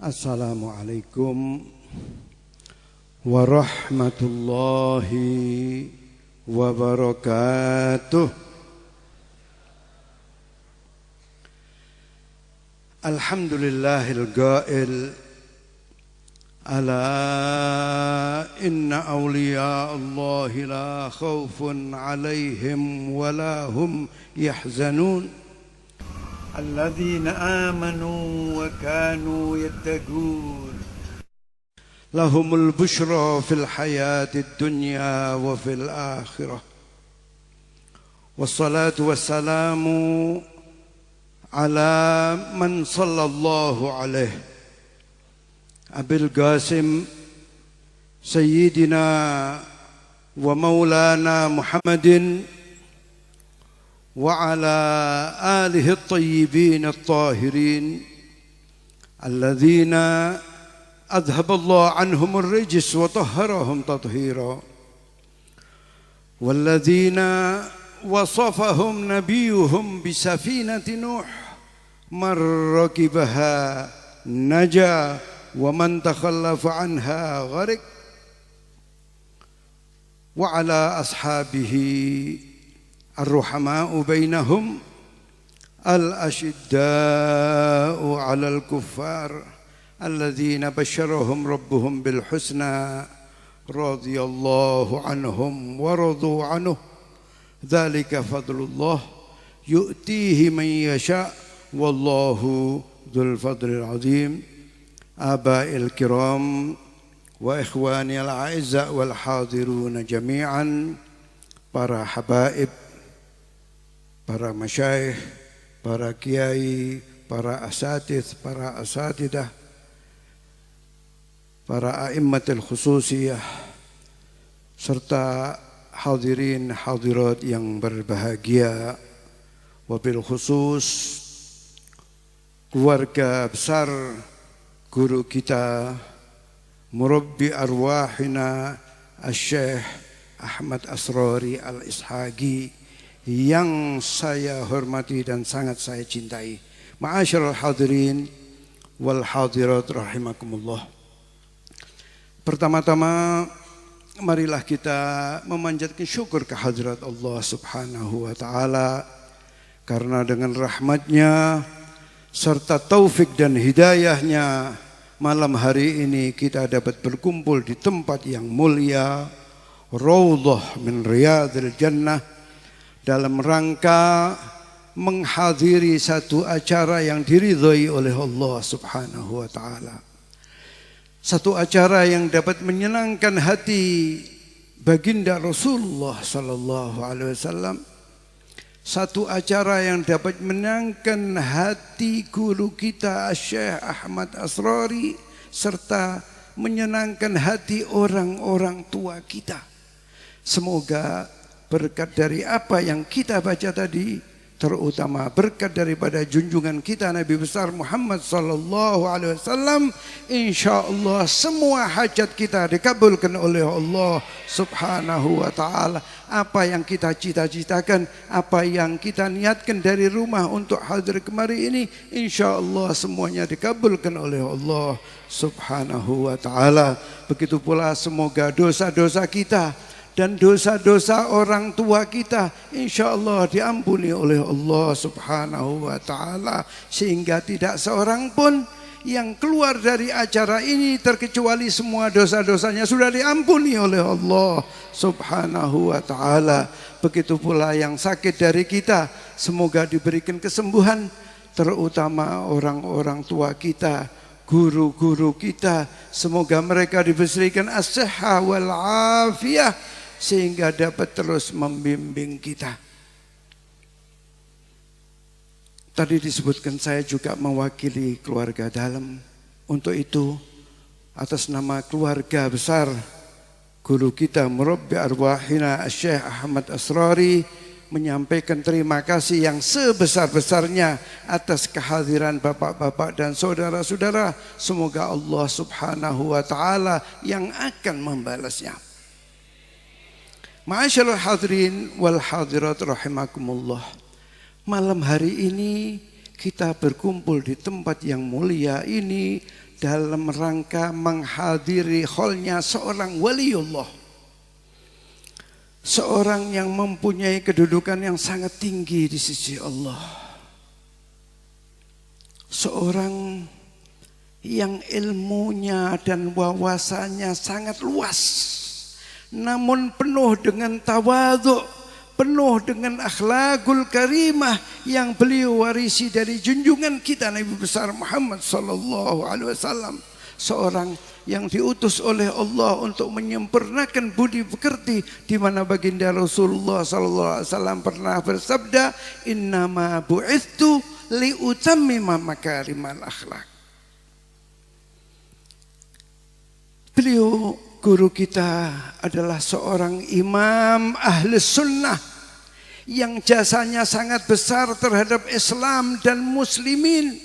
Assalamualaikum warahmatullahi wabarakatuh. Alhamdulillahil qail ala inna awliya Allahi la khawfun alaihim wa la hum yahzanun alladzina amanu wa kanu yattaqun lahumul bushra fil hayatid dunya wa fil akhirah. Wassalatu wassalamu ala man sallallahu alaihi Abil Qasim Sayyidina wa maulana Muhammadin wa ala alihi at-tayyibin at-tahirin alladhina adhaballahu anhum ar-rijs wa tahharahum tathira walladhina wasafahum nabiyuhum bisafinati Nuh man rakibaha naja wa man takhallafa anha gharik wa ala ashabihi ar-ruhama'u bainahum al-ashidda'u 'alal kuffar alladhina basyarahum rabbuhum bil husna radhiyallahu anhum wa radu anhu dzalika fadlullah yu'tihi man yasha wallahu dzul fadlil 'azim. Abail kiram wa ikhwani al-a'izza wal hadirun jami'an, para habaib, para masyayikh, para kiai, para asatidz, para asatidah, para a'immatul khususiyah, serta hadirin hadirat yang berbahagia, wabil khusus keluarga besar guru kita, murabbi arwahina Asy-Syaikh Ahmad Asrori Al-Ishaqi yang saya hormati dan sangat saya cintai. Ma'asyiral hadirin wal hadirat rahimakumullah. Pertama-tama marilah kita memanjatkan syukur kehadirat Allah Subhanahu wa taala, karena dengan rahmatnya serta taufik dan hidayahnya malam hari ini kita dapat berkumpul di tempat yang mulia, Raudhah min Riyadil Jannah, dalam rangka menghadiri satu acara yang diridhai oleh Allah Subhanahu wa taala. Satu acara yang dapat menyenangkan hati baginda Rasulullah sallallahu alaihi wasallam. Satu acara yang dapat menyenangkan hati guru kita Syekh Ahmad Asrori, serta menyenangkan hati orang-orang tua kita. Semoga berkat dari apa yang kita baca tadi, terutama berkat daripada junjungan kita Nabi besar Muhammad sallallahu alaihi wasallam, insyaallah semua hajat kita dikabulkan oleh Allah Subhanahu wa taala. Apa yang kita cita-citakan, apa yang kita niatkan dari rumah untuk hadir kemari ini, insyaallah semuanya dikabulkan oleh Allah Subhanahu wa taala. Begitu pula semoga dosa-dosa kita dan dosa-dosa orang tua kita insyaallah diampuni oleh Allah Subhanahu wa taala, sehingga tidak seorang pun yang keluar dari acara ini terkecuali semua dosa-dosanya sudah diampuni oleh Allah Subhanahu wa taala. Begitu pula yang sakit dari kita semoga diberikan kesembuhan, terutama orang-orang tua kita, guru-guru kita, semoga mereka diberikan as-sihhah wal afiyah sehingga dapat terus membimbing kita. Tadi disebutkan saya juga mewakili keluarga dalam. Untuk itu, atas nama keluarga besar guru kita murabbi arwahina Syekh Ahmad Asrori, menyampaikan terima kasih yang sebesar-besarnya atas kehadiran bapak-bapak dan saudara-saudara. Semoga Allah Subhanahu wa taala yang akan membalasnya. Ma'asyiral hadirin wal hadirat rahimakumullah. Malam hari ini kita berkumpul di tempat yang mulia ini dalam rangka menghadiri haulnya seorang waliullah, seorang yang mempunyai kedudukan yang sangat tinggi di sisi Allah, seorang yang ilmunya dan wawasannya sangat luas, namun penuh dengan tawadhu, penuh dengan akhlakul karimah yang beliau warisi dari junjungan kita Nabi besar Muhammad sallallahu alaihi wasallam, seorang yang diutus oleh Allah untuk menyempurnakan budi pekerti, di mana baginda Rasulullah sallallahu alaihi wasallam pernah bersabda, "Innama bu'itsu liutammima makarimal akhlak." Beliau guru kita adalah seorang imam ahli sunnah yang jasanya sangat besar terhadap Islam dan muslimin.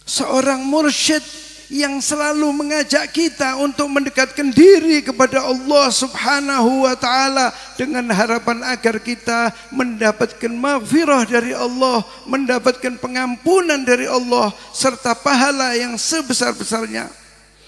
Seorang mursyid yang selalu mengajak kita untuk mendekatkan diri kepada Allah Subhanahu wa ta'ala dengan harapan agar kita mendapatkan maghfirah dari Allah, mendapatkan pengampunan dari Allah, serta pahala yang sebesar-besarnya.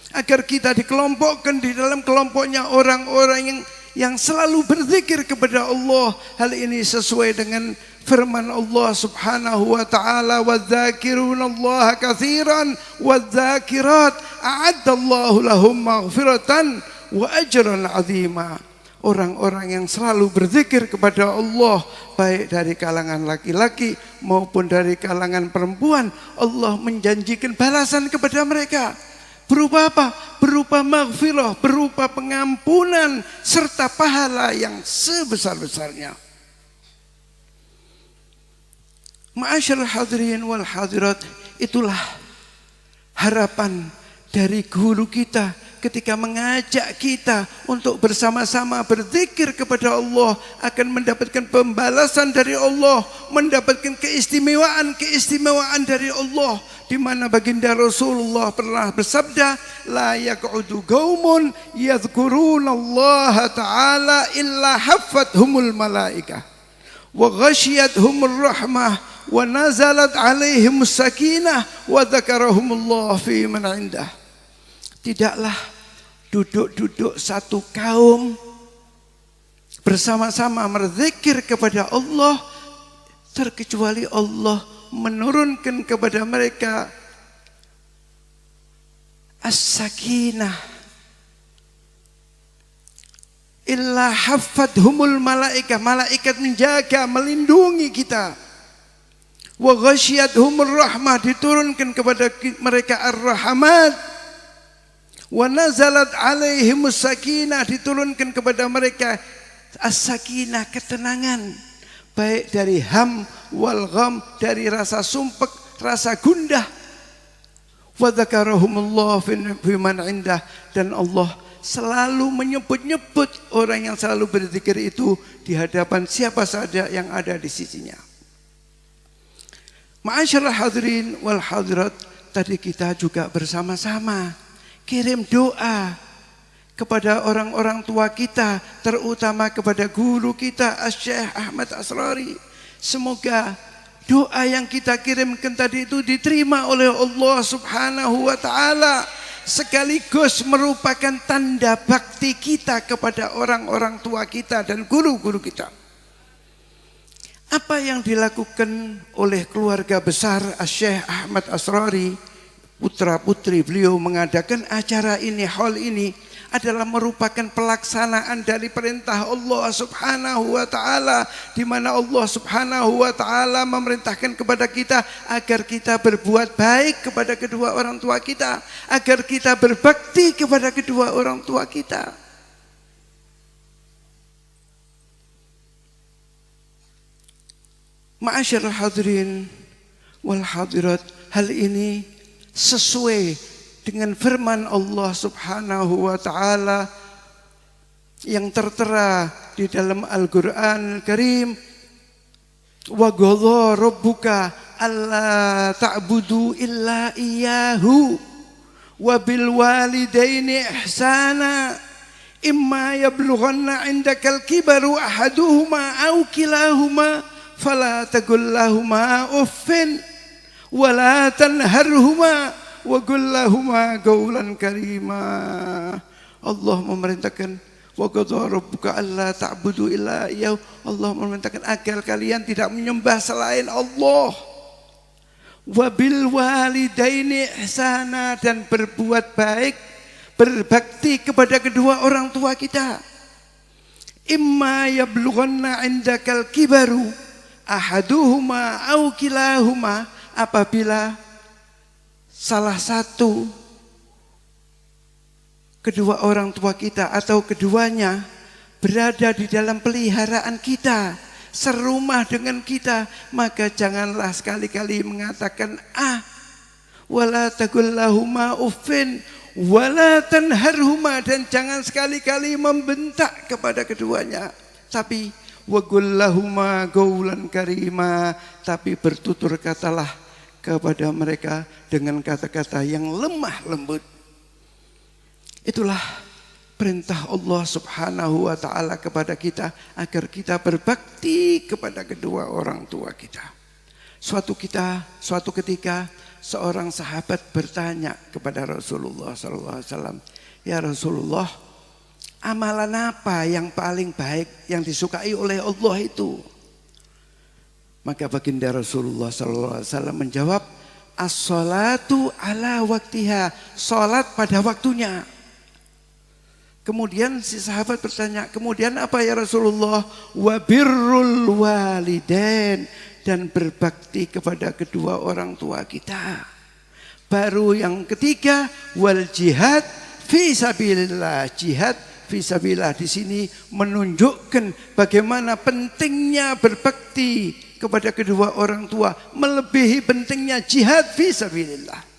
Agar kita dikelompokkan di dalam kelompoknya orang-orang yang selalu berzikir kepada Allah. Hal ini sesuai dengan firman Allah Subhanahu wa ta'ala, "Wadzakirunallaha katsiran wadzakirat a'addallahu lahum maghfiratan wa ajran 'azima." Orang-orang yang selalu berzikir kepada Allah, baik dari kalangan laki-laki maupun dari kalangan perempuan, Allah menjanjikan balasan kepada mereka. Berupa apa? Berupa maghfirah, berupa pengampunan, serta pahala yang sebesar-besarnya. Ma'asyiral hadirin wal hadirat, itulah harapan dari guru kita ketika mengajak kita untuk bersama-sama berzikir kepada Allah, akan mendapatkan pembalasan dari Allah, mendapatkan keistimewaan dari Allah, di mana baginda Rasulullah pernah bersabda, "La yaq'udu qaumun yadhkurunallaha ta'ala illa haffathumul malaikah wa ghashiyatuhumur rahmah wa nazalat 'alaihimus sakinah wa dzakarahumullah fi man 'indah." Tidaklah duduk-duduk satu kaum bersama-sama berzikir kepada Allah terkecuali Allah menurunkan kepada mereka as-sakinah, illa haffathumul malaikah, malaikat menjaga, melindungi kita. Wa ghasyiyatuhumur rahmah, diturunkan kepada mereka ar-rahmat. Wa nazalat alaihimus sakinah, diturunkan kepada mereka as-sakinah, ketenangan, baik dari ham wal gham, dari rasa sumpek, rasa gundah. Wa dzakarahumullah fi man 'indah, dan Allah selalu menyebut-nyebut orang yang selalu berzikir itu di hadapan siapa saja yang ada di sisinya. Ma'asyiral hadirin wal hadirat, tadi kita juga bersama-sama kirim doa kepada orang-orang tua kita, terutama kepada guru kita Syekh Ahmad Asrari. Semoga doa yang kita kirimkan tadi itu diterima oleh Allah Subhanahu wa ta'ala, sekaligus merupakan tanda bakti kita kepada orang-orang tua kita dan guru-guru kita. Apa yang dilakukan oleh keluarga besar Syekh Ahmad Asrari, putra-putri beliau mengadakan acara ini, hal ini adalah merupakan pelaksanaan dari perintah Allah Subhanahu wa ta'ala, di mana Allah Subhanahu wa ta'ala memerintahkan kepada kita agar kita berbuat baik kepada kedua orang tua kita, agar kita berbakti kepada kedua orang tua kita. Ma'asyiral hadirin wal hadirat, hal ini sesuai dengan firman Allah Subhanahu wa ta'ala yang tertera di dalam Al-Quran Al-Karim, wa qadha rabbuka alla ta'budu illa iyyahu wa bil walidaini ihsana imma yablughanna 'indakal kibaru ahaduhuma aw kilahuma fala taqul lahuma uffin wala tanharhuma wa qul lahuma qawlan karima. Allah memerintahkan wa qadha rabbuka alla ta'budu illa iyyahu. Allah memerintahkan agar kalian tidak menyembah selain Allah. Wa bil walidaini ihsana, dan berbuat baik, berbakti kepada kedua orang tua kita. Imma yablughanna indakal kibaru ahaduhuma au kilahuma, apabila salah satu kedua orang tua kita atau keduanya berada di dalam peliharaan kita, serumah dengan kita, maka janganlah sekali-kali mengatakan wala taqul lahuma uffin wala tanharhuma, dan jangan sekali-kali membentak kepada keduanya, tapi wa qul lahuma qawlan karima, tapi bertutur katalah kepada mereka dengan kata-kata yang lemah lembut. Itulah perintah Allah Subhanahu wa ta'ala kepada kita, agar kita berbakti kepada kedua orang tua kita. Suatu ketika seorang sahabat bertanya kepada Rasulullah SAW, ya Rasulullah, amalan apa yang paling baik yang disukai oleh Allah itu? Maka baginda Rasulullah SAW menjawab, as-salatu ala waktiha, salat pada waktunya. Kemudian si sahabat bertanya, kemudian apa ya Rasulullah? Wa birrul walidain, dan berbakti kepada kedua orang tua kita. Baru yang ketiga, wal jihad fi sabilillah. Jihad fi sabilillah di sini menunjukkan bagaimana pentingnya berbakti kepada kedua orang tua, melebihi pentingnya jihad fi sabilillah.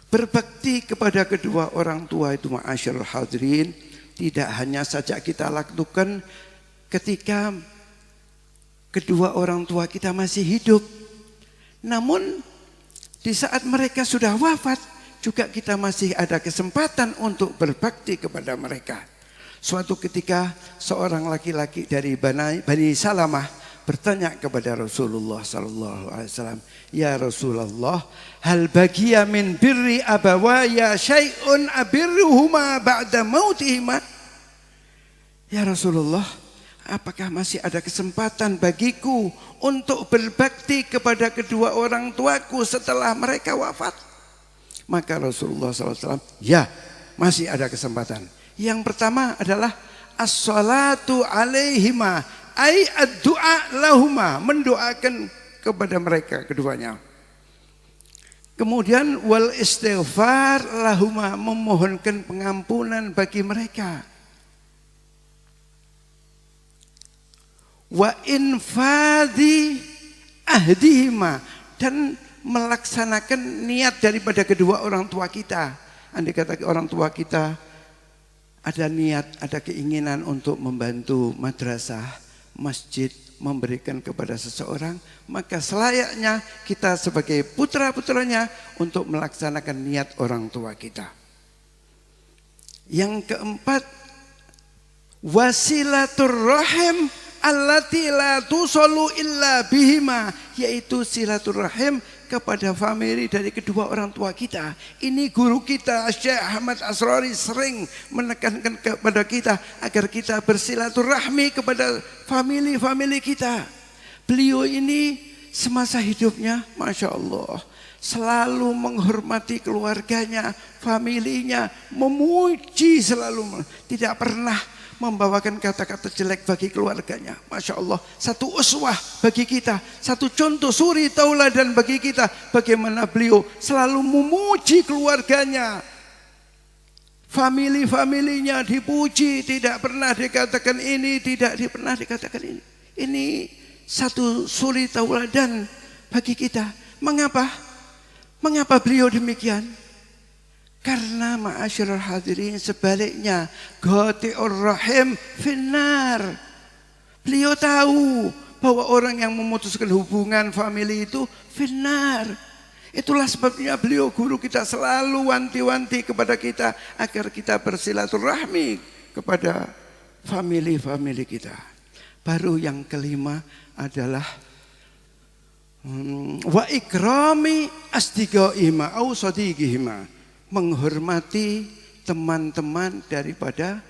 Berbakti kepada kedua orang tua itu, ma'asyiral hadirin, tidak hanya saja kita lakukan ketika kedua orang tua kita masih hidup, namun di saat mereka sudah wafat juga kita masih ada kesempatan untuk berbakti kepada mereka. Suatu ketika seorang laki-laki dari Bani Salamah bertanya kepada Rasulullah SAW, ya Rasulullah, hal bagiya min birri abawaya syai'un abirruhuma ba'da mautihima? Ya Rasulullah, apakah masih ada kesempatan bagiku untuk berbakti kepada kedua orang tuaku setelah mereka wafat? Maka Rasulullah SAW, ya, masih ada kesempatan. Yang pertama adalah as-salatu alaihima, ai ad-du'a lahuma, mendoakan kepada mereka keduanya. Kemudian wal istighfar lahuma, memohonkan pengampunan bagi mereka. Wa infadhi ahdihima, dan melaksanakan niat daripada kedua orang tua kita. Andai kata orang tua kita ada niat, ada keinginan untuk membantu madrasah, masjid, memberikan kepada seseorang, maka selayaknya kita sebagai putra-putranya untuk melaksanakan niat orang tua kita. Yang keempat, wasilatur rahim allati la tusallu illa bihima, yaitu silaturahim kepada famili dari kedua orang tua kita. Ini guru kita Syekh Ahmad Asrori sering menekankan kepada kita agar kita bersilaturahmi kepada famili kita. Beliau ini semasa hidupnya, Masya Allah, selalu menghormati keluarganya, familinya, memuji selalu, tidak pernah membawakan kata-kata jelek bagi keluarganya. Masya Allah, satu uswah bagi kita, satu contoh suri tauladan bagi kita, bagaimana beliau selalu memuji keluarganya, familinya dipuji, tidak pernah dikatakan ini, tidak pernah dikatakan ini. Ini satu suri tauladan bagi kita. Mengapa beliau demikian? Karena ma'asyiral hadirin, sebaliknya qati'ur rahim finnar. Beliau tahu bahwa orang yang memutuskan hubungan famili itu finnar. Itulah sebabnya beliau guru kita selalu wanti-wanti kepada kita agar kita bersilaturahmi kepada famili kita. Baru yang kelima adalah wa ikrami asdiqaihima au sadiqihima, menghormati teman-teman daripada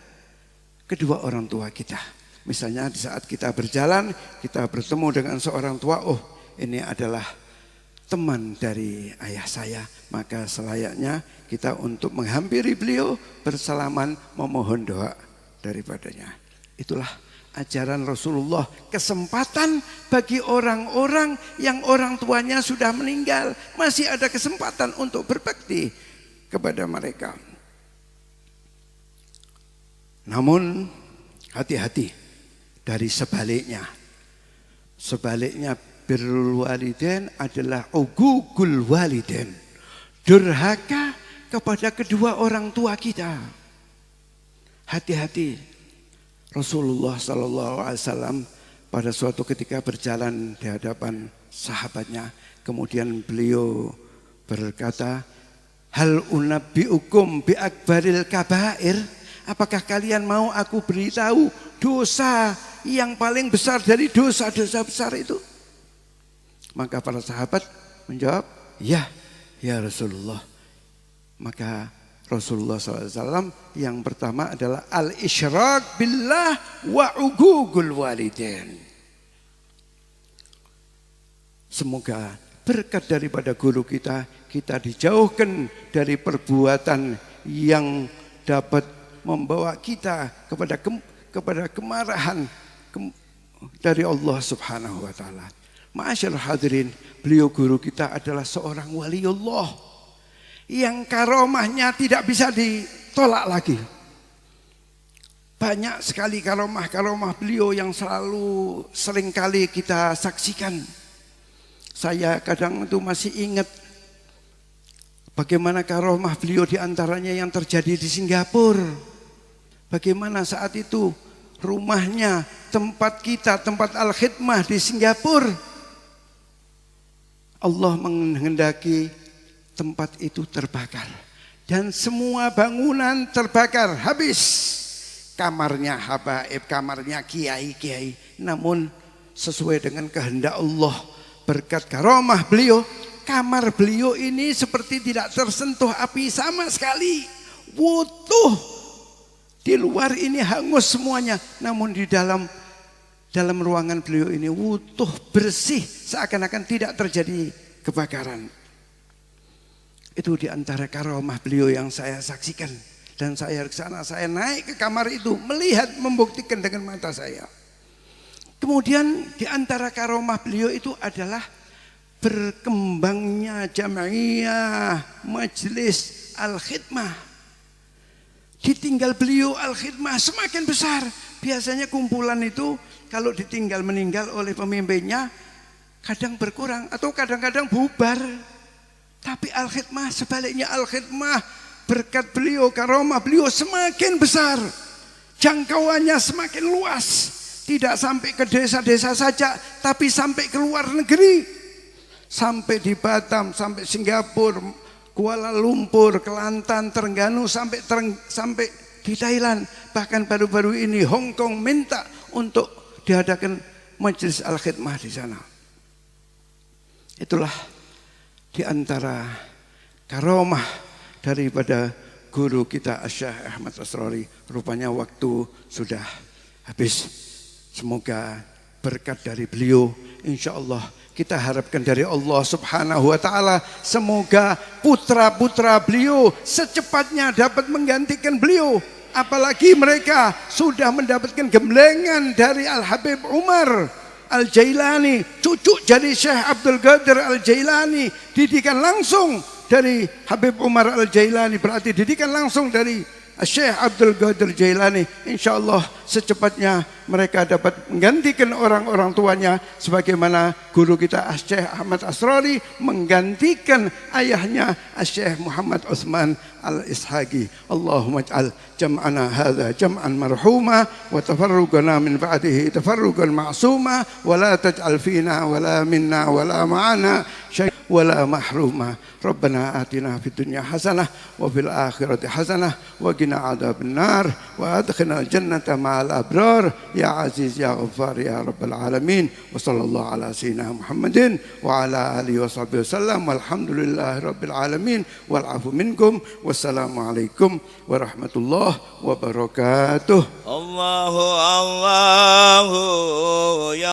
kedua orang tua kita. Misalnya di saat kita berjalan, kita bertemu dengan seorang tua, oh ini adalah teman dari ayah saya, maka selayaknya kita untuk menghampiri beliau, bersalaman, memohon doa daripadanya. Itulah ajaran Rasulullah, kesempatan bagi orang-orang yang orang tuanya sudah meninggal, masih ada kesempatan untuk berbakti kepada mereka. Namun hati-hati dari sebaliknya. Sebaliknya birrul walidain adalah uququl walidain, durhaka kepada kedua orang tua kita. Hati-hati. Rasulullah SAW pada suatu ketika berjalan di hadapan sahabatnya, kemudian beliau berkata, hal unabbiukum bi akbaril kabair, apakah kalian mau aku beritahu dosa yang paling besar dari dosa-dosa besar itu? Maka para sahabat menjawab, ya Rasulullah. Maka Rasulullah SAW yang pertama adalah al-isyrak billah wa uququl walidain. Semoga berkat daripada guru kita, kita dijauhkan dari perbuatan yang dapat membawa kita kepada kemarahan dari Allah Subhanahu wa taala. Ma'asyiral hadirin, beliau guru kita adalah seorang waliullah yang karomahnya tidak bisa ditolak lagi. Banyak sekali karomah beliau yang sering kali kita saksikan. Saya kadang itu masih ingat bagaimana karomah beliau diantaranya yang terjadi di Singapura. Bagaimana saat itu rumahnya, tempat kita, tempat al-khidmah di Singapura, Allah menghendaki tempat itu terbakar dan semua bangunan terbakar habis. Kamarnya habaib, kamarnya kiai-kiai, namun sesuai dengan kehendak Allah, berkat karomah beliau, kamar beliau ini seperti tidak tersentuh api sama sekali, utuh. Di luar ini hangus semuanya, namun di dalam ruangan beliau ini utuh, bersih, seakan-akan tidak terjadi kebakaran. Itu di antara karomah beliau yang saya saksikan. Dan saya ke sana, saya naik ke kamar itu, melihat, membuktikan dengan mata saya. Kemudian di antara karomah beliau itu adalah berkembangnya jam'iyah majelis al-khidmah. Ditinggal beliau al-khidmah semakin besar. Biasanya kumpulan itu kalau ditinggal meninggal oleh pemimpinnya kadang berkurang atau kadang-kadang bubar. Tapi al-khidmah sebaliknya, al-khidmah berkat beliau, karomah beliau semakin besar. Jangkauannya semakin luas. Tidak sampai ke desa-desa saja, tapi sampai ke luar negeri. Sampai di Batam, sampai Singapura, Kuala Lumpur, Kelantan, Terengganu, sampai di Thailand. Bahkan baru-baru ini Hong Kong minta untuk diadakan majelis al-khidmah di sana. Itulah di antara karomah daripada guru kita Syekh Ahmad Asrori. Rupanya waktu sudah habis. Semoga berkat dari beliau, insya Allah kita harapkan dari Allah Subhanahu wa taala, semoga putra-putra beliau secepatnya dapat menggantikan beliau. Apalagi mereka sudah mendapatkan gemblengan dari Al-Habib Umar Al-Jailani, cucu jadi Syekh Abdul Qadir Al-Jailani, didikan langsung dari Habib Umar Al-Jailani, berarti didikan langsung dari Syekh Abdul Qadir Jailani. Insya Allah secepatnya mereka dapat menggantikan orang-orang tuanya, sebagaimana guru kita Syekh Ahmad Asrori menggantikan ayahnya Syekh Muhammad Utsman Al-Ishaqi. Allahumma ij'al jam'ana hadza jam'an marhuma wa tafarruqana min ba'dihi tafarruqan ma'suma wa la taj'al fina wa la minna wa la ma'ana syai' ولا محروما ربنا آتنا في الدنيا حسنة وفي الآخرة حسنة وقنا عذاب النار وأدخلنا الجنة مع الأبرار يا عزيز يا غفار يا رب العالمين وصلى الله على سيدنا محمد وعلى آله وصحبه وسلم والحمد لله رب العالمين والعفو منكم والسلام عليكم ورحمة الله وبركاته. الله الله